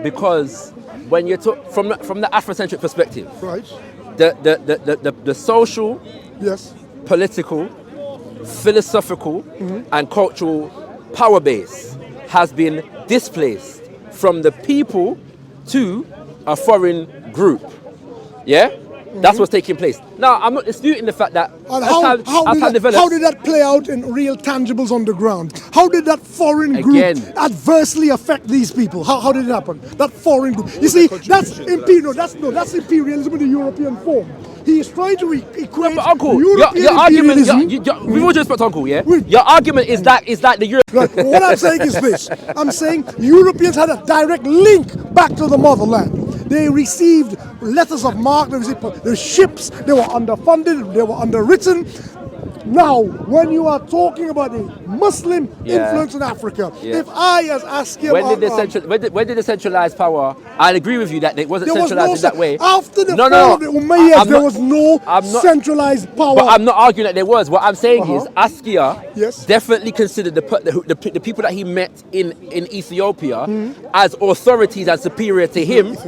because when you talk from the Afrocentric perspective, Right. the social, Yes. political, philosophical, and cultural power base has been displaced from the people to a foreign group. Yeah? That's what's taking place. Now, I'm not disputing the fact that And as how time develops, did that play out in real tangibles on the ground? How did that foreign group Again. adversely affect these people? How did it happen? That foreign group. You see, that's imperial. That's imperialism in the European form. He is trying to equate but Uncle, European your argument, imperialism. we will just respect Uncle, yeah? Your argument is that the Europe. Right. What I'm saying is this. I'm saying Europeans had a direct link back to the motherland. They received letters of marque, they received the ships, they were underfunded, they were underwritten. Now, when you are talking about the Muslim influence in Africa, if I as Askia... When did the centralized power... I agree with you that it wasn't centralized in that way. After the fall of the Umayyads, there was no centralized power. But I'm not arguing that there was. What I'm saying is Askia Yes. definitely considered the people that he met in Ethiopia as authorities and superior to him.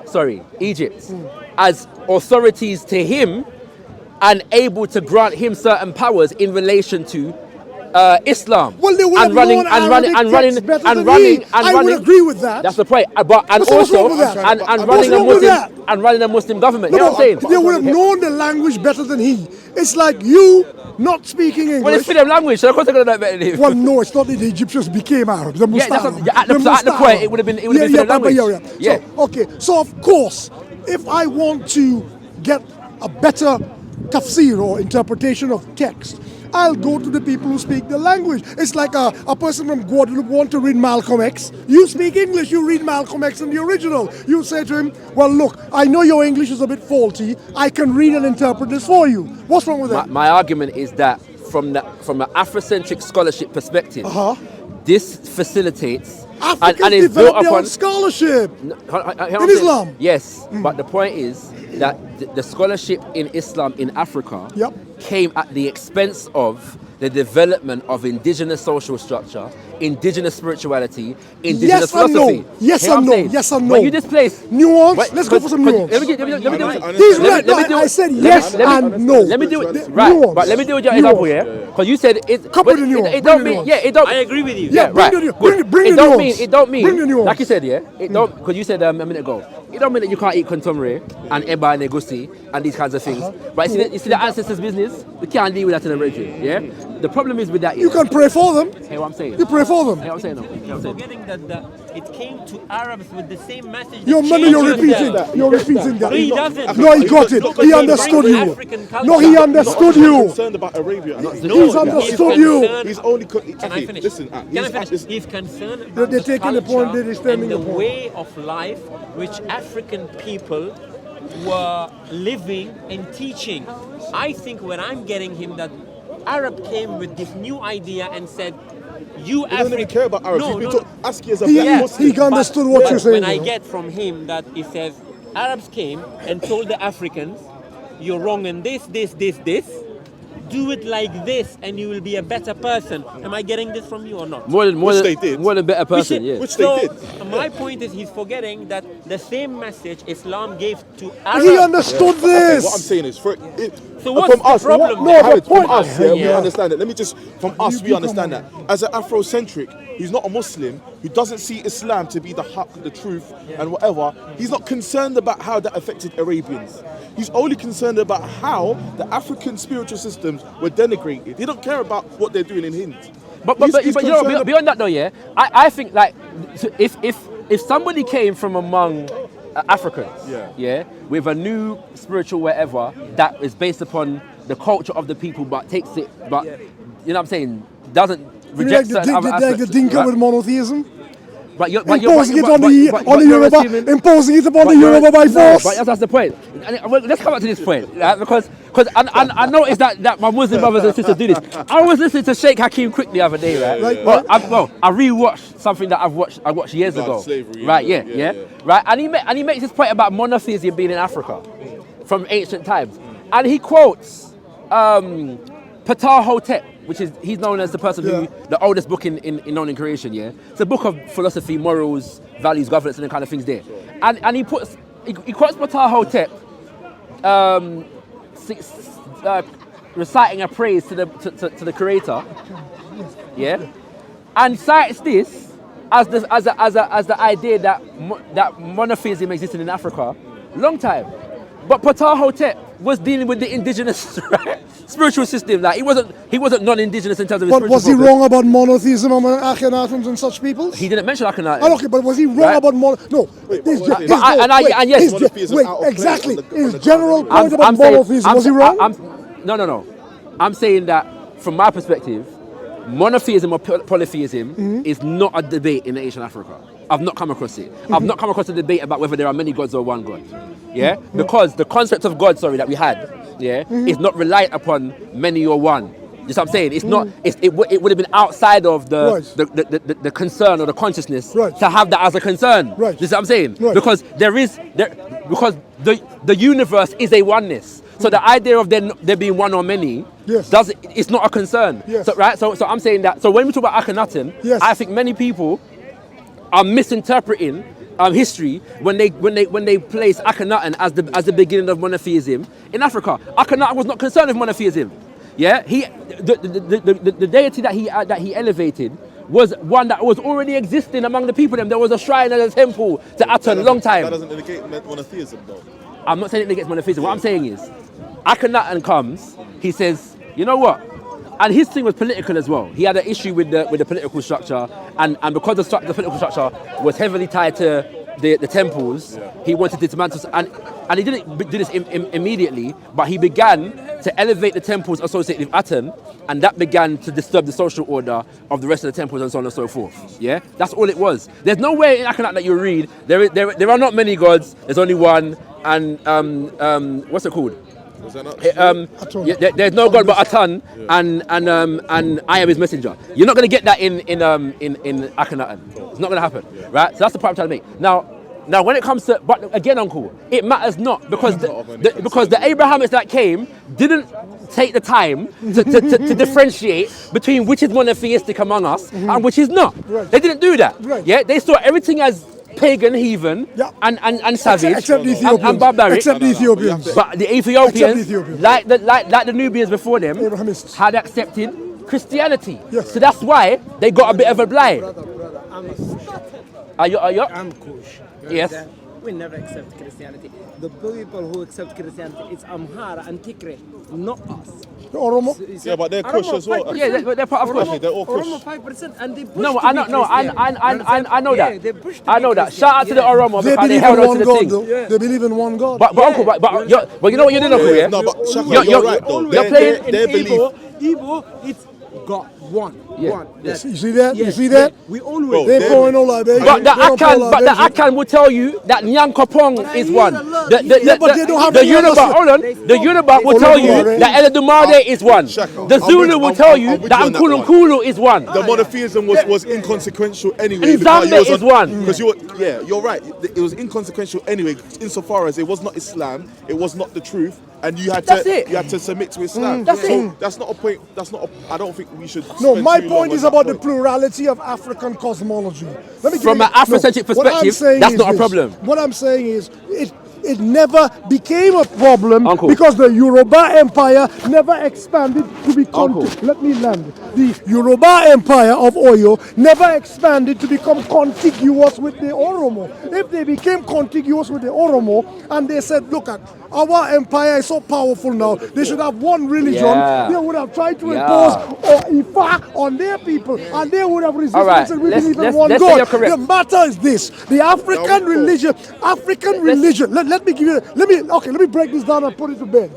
Sorry, Egypt. As authorities to him and able to grant him certain powers in relation to Islam. Well, they would have known Arabic texts better than he. I would agree with that. That's the point. Running a Muslim government. You know what I'm saying? They would have known the language better than he. It's like you not speaking English. Well, it's for them language, so of course they're going to know better than him. Well, no, it's not that the Egyptians became Arabs. At the point, it would have been for the language. Yeah. So, okay, so of course, if I want to get a better tafsir or interpretation of text, I'll go to the people who speak the language. It's like a person from Guadeloupe want to read Malcolm X. You speak English, you read Malcolm X in the original. You say to him, well, look, I know your English is a bit faulty. I can read and interpret this for you. What's wrong with that? My argument is that from an Afrocentric scholarship perspective, this facilitates Africans and is built developed their upon own scholarship in in Islam. Yes, but the point is that the scholarship in Islam in Africa came at the expense of the development of indigenous social structure, indigenous spirituality, indigenous philosophy. Yes and no. Yes and no. When you displace nuance, let's go for some nuance. Let me do it. He's right. I said yes and no. Let me do it. Right. But let me do your example here. Because you said it. Couple the nuance. It don't mean. Yeah. It don't. I agree with you. Yeah. Bring the nuance. It don't mean. Bring the nuance. Like you said, yeah. It don't. Because you said a minute ago. It don't mean that you can't eat contumely and eba and egusi and these kinds of things. But you see the ancestors' business. We can't deal with that in a region. Yeah. The problem is with that. You can pray for them. Hey, what I'm saying. You pray for them. Hey, what I'm saying. No. You're forgetting that it came to Arabs with the same message. You're repeating that. You're repeating that. No, he doesn't. No, he got it. He understood you. No, he understood you. He's concerned about Arabia. He's understood you. He's only. Can I finish? Listen, Can I finish? He's concerned about They're taking the point, culture they're extending and the the point. way of life which African people were living and teaching. I think when I'm getting him that Arab came with this new idea and said, you He doesn't even care about Arabs. Askia is a He black Muslim. he understood what you're saying. When I get from him that he says, Arabs came and told the Africans, you're wrong in this, do it like this and you will be a better person. Am I getting this from you or not? More than a better person, yeah. Which they did. My point is he's forgetting that the same message Islam gave to Arabs. He understood this. What I'm saying is, So what's from us, the problem? From us, we understand it. Let me just, from us, we understand that. As an Afrocentric, who's not a Muslim, who doesn't see Islam to be the haq, the truth, and whatever, he's not concerned about how that affected Arabians. He's only concerned about how the African spiritual systems were denigrated. He don't care about what they're doing in Hind. But you know, beyond that though, yeah, I think like if somebody came from among Africans, with a new spiritual whatever that is based upon the culture of the people, but takes it, but you know what I'm saying, doesn't reject certain other aspects. Like the Dinka with monotheism. Imposing it on the Yoruba by force. But that's the point. Let's come back to this point, right? Because I noticed that my Muslim brothers and sisters do this. I was listening to Sheikh Hakeem quick the other day, right? I rewatched something that I watched years ago. Slavery, right? Yeah. Right, and he makes this point about monotheism being in Africa from ancient times, and he quotes Ptah Hotep. which is he's known as the person who the oldest book in known in creation. Yeah, it's a book of philosophy, morals, values, governance, and the kind of things there. And he quotes Ptah Hotep, reciting a praise to the Creator. Yeah, and cites this as the idea that monotheism existed in Africa, long time. But Ptah Hotep was dealing with the indigenous spiritual system. Like he wasn't non-indigenous in terms of his spiritual was he wrong about monotheism among Akhenatans and such people? He didn't mention Akhenaten. Oh, okay, but was he wrong about monotheism? Exactly. His general point about monotheism, was he wrong? No. I'm saying that from my perspective, monotheism or polytheism is not a debate in Asian Africa. I've not come across it. I've not come across a debate about whether there are many gods or one God. Yeah? Because the concept of God, that we had, is not reliant upon many or one. You know what I'm saying? It's not. It would have been outside of the concern or the consciousness to have that as a concern. You know what I'm saying? Because because the universe is a oneness. So the idea of there being one or many it's not a concern. So I'm saying that. So when we talk about Akhenaten, I think many people are misinterpreting history when they place Akhenaten as the beginning of monotheism in Africa. Akhenaten was not concerned with monotheism. Yeah, the deity that he elevated was one that was already existing among the people. There was a shrine and a temple to Aten a long time. That doesn't indicate monotheism, though. I'm not saying it negates monotheism. What I'm saying is, Akhenaten comes. He says, you know what? And his thing was political as well. He had an issue with the political structure, and because the political structure was heavily tied to the temples, he wanted to dismantle. And he didn't do this immediately, but he began to elevate the temples associated with Aten, and that began to disturb the social order of the rest of the temples and so on and so forth. Yeah, that's all it was. There's no way in Akhenaten that you read there are not many gods. There's only one, and what's it called? There's no God but Aten, and I am his messenger. You're not going to get that in Akhenaten. It's not going to happen, right? So that's the point I'm trying to make. Now when it comes to, but again, Uncle, it matters not because the Abrahamites that came didn't take the time to differentiate between which is monotheistic among us and which is not. They didn't do that. Yeah, they saw everything as pagan, heathen, and savage, and barbaric. Except the Ethiopians. But the Ethiopians, like the Nubians before them, had accepted Christianity. So that's why they got a bit of a blight. Are you? I'm Kush. Yes. We never accept Christianity. The people who accept Christianity is Amhara and Tigray, not us. The Oromo? Yeah, but they're Kush as well. Yeah, they're part of Kush. They're all Kush. Oromo 5%, and they push No, I know that. They push I know that. Shout out to the Oromo They because they believe held in on one to the God, thing. though. They believe in one God. But Uncle, but you know what you're doing, Uncle, yeah? No, but Shaka, you're right, though. You're playing They believe. Igbo, it's God, one. Yeah. One. You see that? You see that? We always. They're pouring all that, baby. But the Akan will tell you that Nyankopong is one. The Yoruba will tell you that Eledumare is one. The Zulu will tell you that Nkulunkulu is one. The monotheism was inconsequential anyway. And Zambia is one. Because you're right. It was inconsequential anyway, insofar as it was not Islam, it was not the truth, and you had to submit to Islam. That's it. That's not a point. I don't think we should. No, my point is about the plurality of African cosmology. From an Afrocentric perspective, that's not a problem. What I'm saying is, it never became a problem Uncle. because the Yoruba Empire never expanded to become. Let me land. The Yoruba Empire of Oyo never expanded to become contiguous with the Oromo. If they became contiguous with the Oromo and they said, look at our empire is so powerful now, they should have one religion. They would have tried to impose Ifa on their people, and they would have resisted and said, we believe in one God. The matter is this: the African religion. Let me break this down and put it to bed.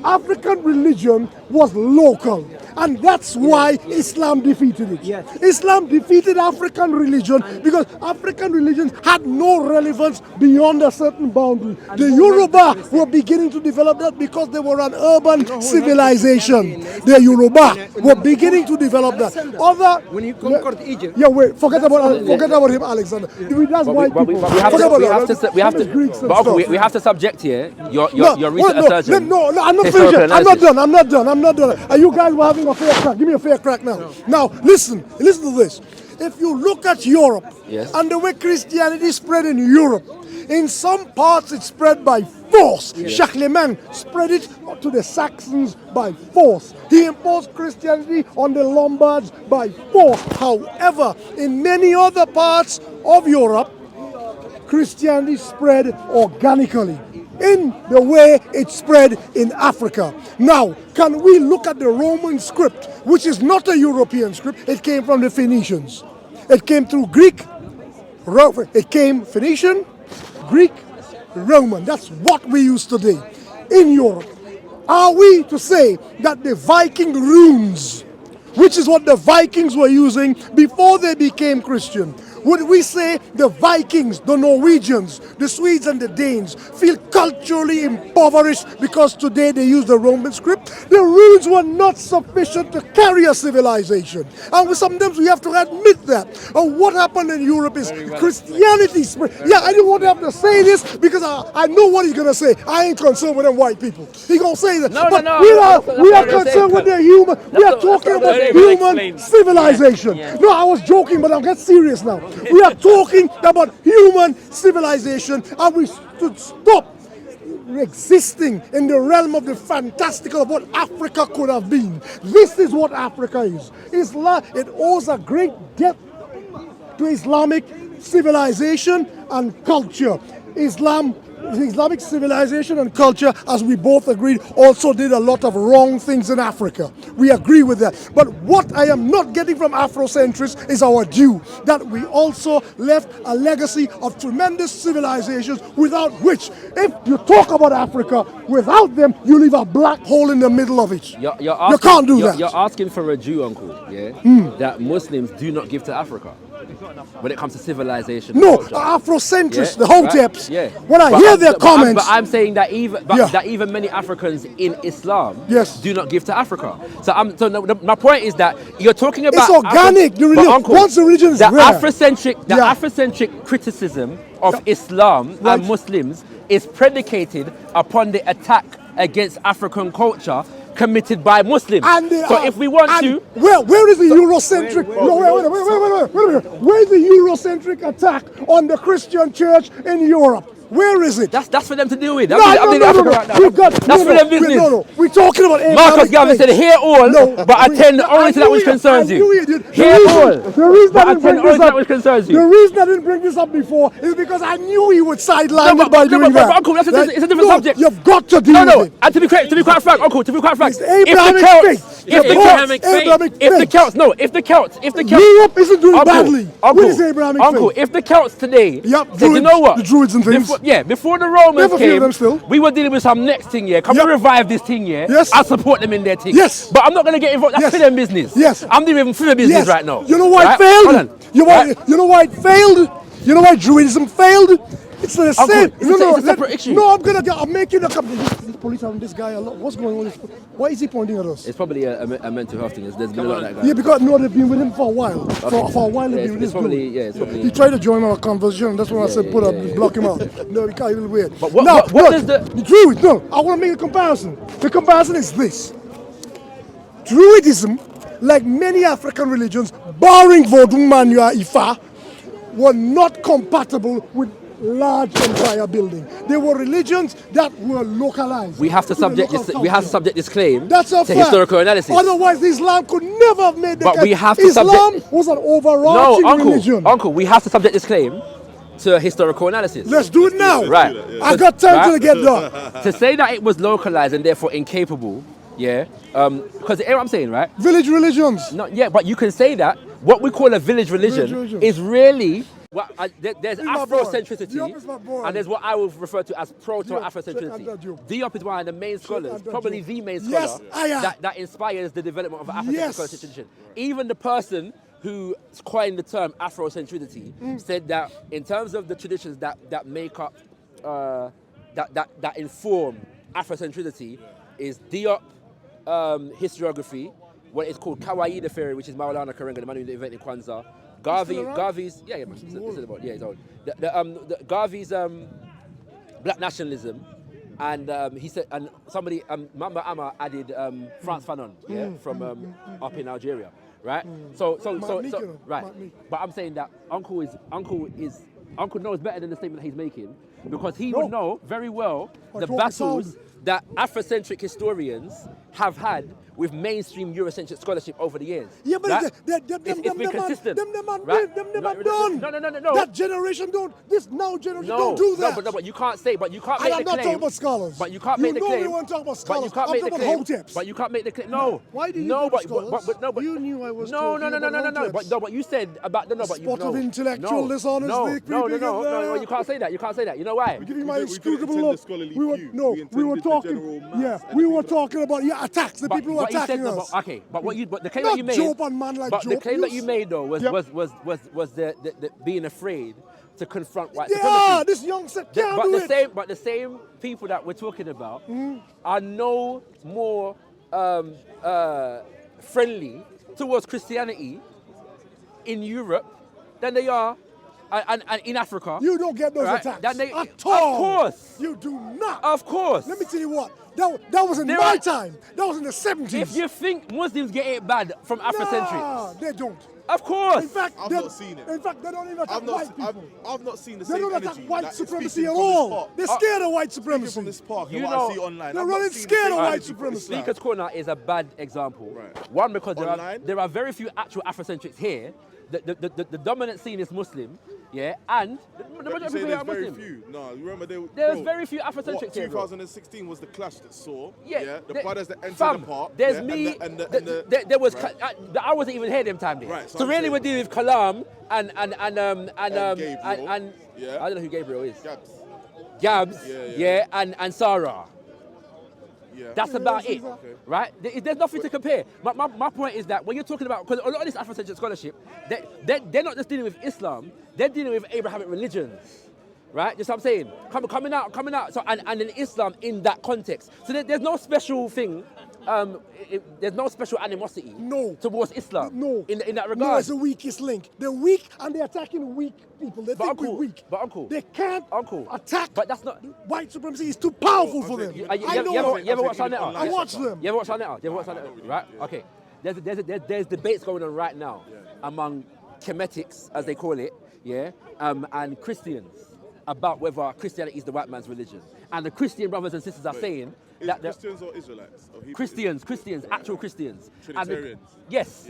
African religion was local, and that's why Islam defeated it. Yes. Islam defeated African religion because African religion had no relevance beyond a certain boundary. The Yoruba were beginning to develop that because they were an urban civilization. The Yoruba were beginning to develop that. When you conquered Egypt. Yeah, wait. Forget about him, Alexander. That's white people. We have to subject here your recent assertion. No, I'm not finished. I'm not done. I'm not done. And you guys were having a fair crack. Give me a fair crack now. No. Now, listen to this. If you look at Europe Yes. and the way Christianity spread in Europe, in some parts it spread by force. Charlemagne spread it to the Saxons by force. He imposed Christianity on the Lombards by force. However, in many other parts of Europe, Christianity spread organically in the way it spread in Africa. Now, can we look at the Roman script, which is not a European script? It came from the Phoenicians. It came through Greek, it came Phoenician, Greek, Roman. That's what we use today in Europe. Are we to say that the Viking runes, which is what the Vikings were using before they became Christian, would we say the Vikings, the Norwegians, the Swedes and the Danes feel culturally impoverished because today they use the Roman script? The runes were not sufficient to carry a civilization. And sometimes we have to admit that. And what happened in Europe is Christianity spread. Yeah, I didn't want to have to say this because I know what he's going to say. I ain't concerned with them white people. He's going to say that. No, but no, we are concerned with the human. We are talking about human civilization. Yeah. No, I was joking, but I'll get serious now. We are talking about human civilization, and we should stop existing in the realm of the fantastical of what Africa could have been. This is what Africa is. Islam, it owes a great debt to Islamic civilization and culture. Islamic civilization and culture, as we both agreed, also did a lot of wrong things in Africa. We agree with that. But what I am not getting from Afrocentrics is our due, that we also left a legacy of tremendous civilizations without which, if you talk about Africa, without them, you leave a black hole in the middle of it. You're You asking, can't do that. You're asking for a Jew, uncle, yeah? That Muslims do not give to Africa when it comes to civilization. No, culture. Afrocentrics, Yeah, the right? Hoteps. Yeah. When I hear their comments, but I'm saying that even many Africans in Islam Yes. do not give to Africa. My point is that you're talking about it's organic. The religion, uncle, once the religion is the rare. Afrocentric criticism of Islam Right. and Muslims is predicated upon the attack against African culture committed by Muslims. And they so are- if we want and to, where is the Eurocentric? No, wait a minute. Where is the Eurocentric attack on the Christian church in Europe? Where is it? that's for them to deal with. No. Right now. We got, That's for them business. No. We're talking about Marcus Abrahamic Garvey said, faith. hear all, No, but attend only to that which concerns you. Hear all, The reason but I didn't attend bring only this to that up. which concerns The you. reason I didn't bring this up before is because I knew he would sideline it by but doing that. Uncle, it's a different subject. You've got to deal No, with it. and to be quite frank, Uncle, It's Abrahamic faith. Abrahamic if the Celts, Europe isn't doing Uncle, badly. Uncle, What is Abrahamic Uncle, faith? if the Celts today, Yep, said, you know what? the Druids and things. Before the Romans Never fear came, them still. we were dealing with some next thing, yeah. Can Yep. we revive this thing, yeah? Yes. I support them in their thing. Yes. But I'm not going to get involved. That's Yes. for them business. Yes. I'm dealing with their business right now. You know why Right? it failed? Hold on. You Right? know why it failed? You know why Druidism failed? It's the Uncle, same. it's a separate issue. No, I'm making a comment. This police having this guy a lot. What's going on? Why is he pointing at us? It's probably a mental health thing. There's been a lot of that guy. Yeah, because no, they've been with him for a while. For a while, they've been with this dude. It's probably. He tried to join our conversation. That's when I said block him out. No, he can't even weird. But what- now, what look, does the- Druid? No, I want to make a comparison. The comparison is this: Druidism, like many African religions, barring Vodou, Manua, Ifa, were not compatible with large empire building. They were religions that were localized. We have to the subject local this. We have to culture. subject this claim That's a to fact. historical analysis. Otherwise, Islam could never have made the But case. we have to Islam subject- was an No, overarching religion. Uncle, we have to subject this claim to historical analysis. Let's do it now. Right. I got time Right. to get done. To say that it was localized and therefore incapable, yeah, because you know what I'm saying, right? Village religions. No, yeah, but you can say that what we call a village religion religion. is really. Well, there's my boy. Afrocentricity, Diop is my boy. and there's what I will refer to as Diop, proto-Afrocentricity. check under Diop. Diop is one of the main scholars, under probably Diop. the main Yes, scholar I am. that inspires the development of Afrocentric Yes. culture tradition. Even the person who coined the term Afrocentricity said that in terms of the traditions that make up, that inform Afrocentricity is Diop, historiography, what is called Kawaida theory, which is Maulana Karenga, the man who invented Kwanzaa. Garvey's, yeah, man, he's old. Garvey's black nationalism, and he said, and somebody, Mamba Amma added France Fanon, from up in Algeria, right? So, right. But I'm saying that Uncle knows better than the statement that he's making, because he would know very well the battles that Afrocentric historians have had with mainstream Eurocentric scholarship over the years. Yeah, but right? it's been consistent. Them right? done. No. That generation don't. This now generation don't do that. No, but you can't say. But you can't make the claim. I'm not talking about scholars. But you can't make the claim. You know we weren't talking about scholars. But you can't make the claim. Hoteps. But you can't make the claim. No. Why do you no, talk about scholars? But you knew I was no. Hoteps. But you said about the spot of intellectual dishonesty. No. You can't say that. You can't say that. You know why? Give me my inscrutable look. We were talking about attacks. The people who are attacking us. Okay, but the claim that you made. Job and man like but Job. The claim that you made though was the being afraid to confront white supremacy. Yeah, this young set can't do it. But the same people that we're talking about are no more friendly towards Christianity in Europe than they are and in Africa. You don't get those attacks at all. Of course. You do not. Of course. Let me tell you what. That was in my time. That was in the 70s. If you think Muslims get it bad from Afrocentrics. Nah, they don't. Of course. In fact, I've not seen it. In fact, they don't even attack white people. I've not seen the same energy. They don't attack white supremacy at all. all. They're scared of white supremacy. From this park, you know, what I see online, they're running scared of white supremacy. Speaker's Corner is a bad example. Right. One, because there are very few actual Afrocentrics here. The dominant scene is Muslim, and the majority of people are Muslim. Very few. No, remember there's very few Afrocentrics here. 2016 was the clash that saw. Yeah, the brothers that entered the park. There's me. There was. Right. I wasn't even here them time there. Right, so really, we're dealing with Kalam and Gabriel. I don't know who Gabriel is. Gabs. And Sarah. Yeah. That's about it, right? There's nothing to compare. My point is that when you're talking about, because a lot of this Afrocentric scholarship, they're not just dealing with Islam, they're dealing with Abrahamic religions, right? Just what I'm saying, coming out. So and in Islam in that context, so there's no special thing. There's no special animosity towards Islam in that regard. No, it's the weakest link. They're weak and they're attacking weak people. They think we're weak. But Uncle, they can't attack. But that's not white supremacy is too powerful for them. You ever watch Aneta? I watch them. You ever watch Aneta? Right? Okay. There's debates going on right now among Kemetics, as they call it, and Christians about whether Christianity is the white man's religion. And the Christian brothers and sisters are saying that Christians or Israelites? Or Christians, actual Christians. Trinitarians. Yes.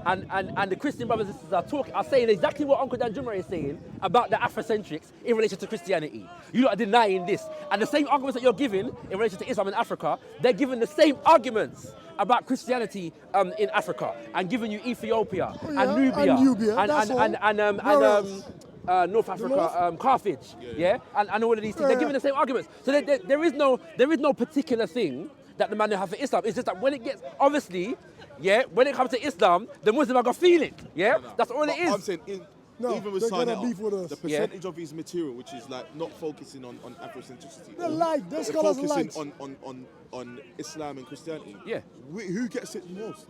And the Christian brothers and sisters are saying exactly what Uncle Danjuma is saying about the Afrocentrics in relation to Christianity. You are denying this. And the same arguments that you're giving in relation to Islam in Africa, they're giving the same arguments about Christianity in Africa, and giving you Ethiopia and Nubia and North Africa, Carthage, and all of these things. They're giving the same arguments. So there is no particular thing that the man have for Islam. It's just that when it gets, obviously, when it comes to Islam, the Muslim are gonna feel it. That's all it is. I'm saying, even with Sinai, the percentage of his material, which is like not focusing on Afrocentricity, they're scholars focusing on Islam and Christianity. Who gets it most?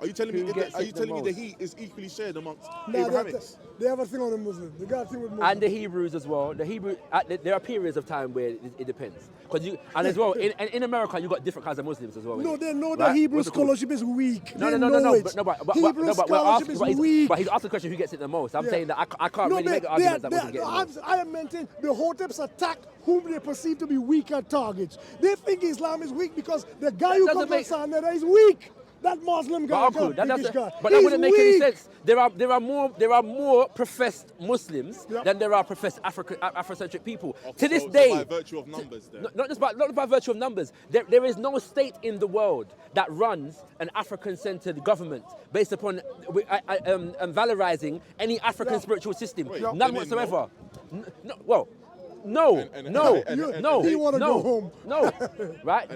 Are you telling me the heat is equally shared amongst Abrahamics? They have a thing on the Muslim. They got a thing with Muslims. And the Hebrews as well. There are periods of time where it depends. As well, in America, you got different kinds of Muslims as well. No, they know that Hebrew scholarship is weak. No. Hebrew scholarship is weak. But he's asked the question, who gets it the most? I'm saying that I can't really make the argument that Muslims get it the most. I am maintaining the Hoteps attack whom they perceive to be weaker targets. They think Islam is weak because the guy who comes from Sanada is weak. That Muslim guy, but that wouldn't make any sense. There are more professed Muslims than there are professed Afrocentric people. To this day, by virtue of numbers, not by virtue of numbers. There is no state in the world that runs an African-centered government based upon valorizing any African spiritual system. None whatsoever. No. You want to go home? No. Right?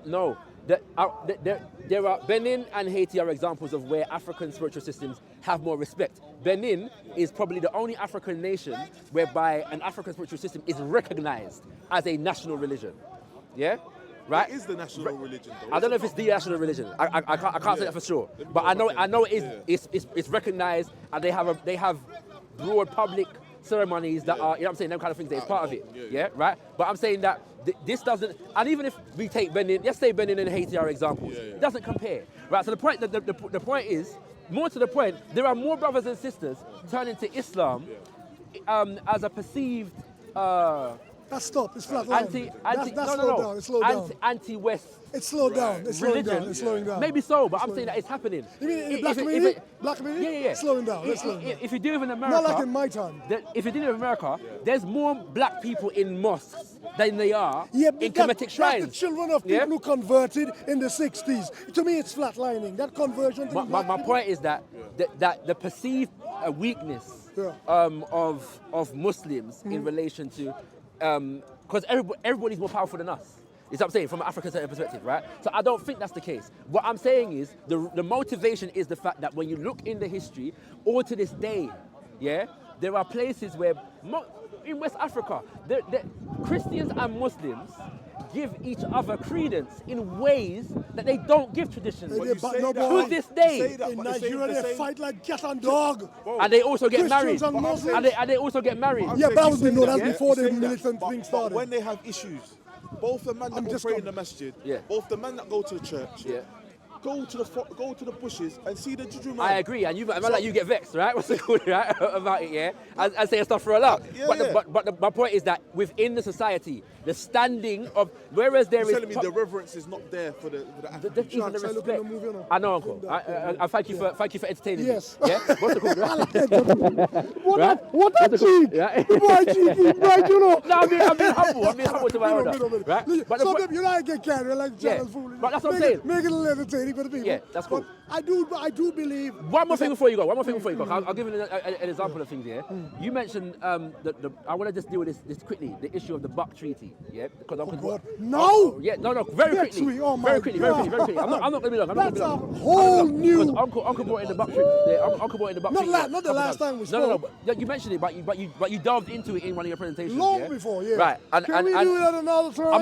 No. There are Benin and Haiti are examples of where African spiritual systems have more respect. Benin is probably the only African nation whereby an African spiritual system is recognized as a national religion. Right? What is the national religion, though? I don't know if it's the national religion. I can't say that for sure. But I know it is. It's recognized, and they have broad public ceremonies that are, you know what I'm saying, them kind of things that is part of it. Yeah, right? But I'm saying that this doesn't, and even if we take Benin, let's say Benin and Haiti are examples, it doesn't compare, right? So the point is, more to the point, there are more brothers and sisters turning to Islam as a perceived That's stop. It's flat line. It's slowed down. Anti-West. It's slowed down. It's slowing religion. down. It's slowing down. Maybe so, but I'm saying that it's happening. You mean in black community? Black community? Yeah. It's slowing down. It's slowing down. If you do it in America, Not like in my time. If you do it in America, there's more black people in mosques than they are but in Kemetic shrines. That's the children of people who converted in the 60s. To me, it's flatlining. That conversion thing. My point is that the perceived weakness of Muslims in relation to, because everybody's more powerful than us. Is what I'm saying, from an African perspective, right? So I don't think that's the case. What I'm saying is the motivation is the fact that when you look in the history, or to this day, there are places where in West Africa, the Christians and Muslims give each other credence in ways that they don't give traditionally. To this day. In Nigeria, they fight like cat and dog. And they also get Christians married. and Muslims. And they also get married. Yeah, but that was before the militant thing started. But when they have issues, both the men that go pray in the masjid, both the men that go to the church, go to the bushes and see the juju man. I agree, and you get vexed, right? What's it called, right? About it, and saying stuff for a lot. But my point is that within the society, the standing of whereas there You're is telling me the reverence is not there for the African even the church. respect. I know, Uncle. I thank you for entertaining me. Yes. Yeah. What's it called? Right? What that cheek? Why cheeky? Why you know? No, I'm being humble. I'm being humble to my elder. Right? But Some you like get carried like channel food. But that's what I'm saying. Make it a little entertaining for the people. Yeah, that's cool. But I do believe. One more thing before you go. I'll give you an example of things here. You mentioned I want to just deal with this quickly. The issue of the Buck Treaty. Yeah, because No. Very quickly. Oh my Very quickly. I'm not going to be long. That's a whole new. Because Uncle brought in the Buck Treaty. Uncle brought in the Buck Treaty. Not the last time we spoke. No. You mentioned it, but you delved into it in one of your presentations. Long before, yeah. Right. Can we do that another time?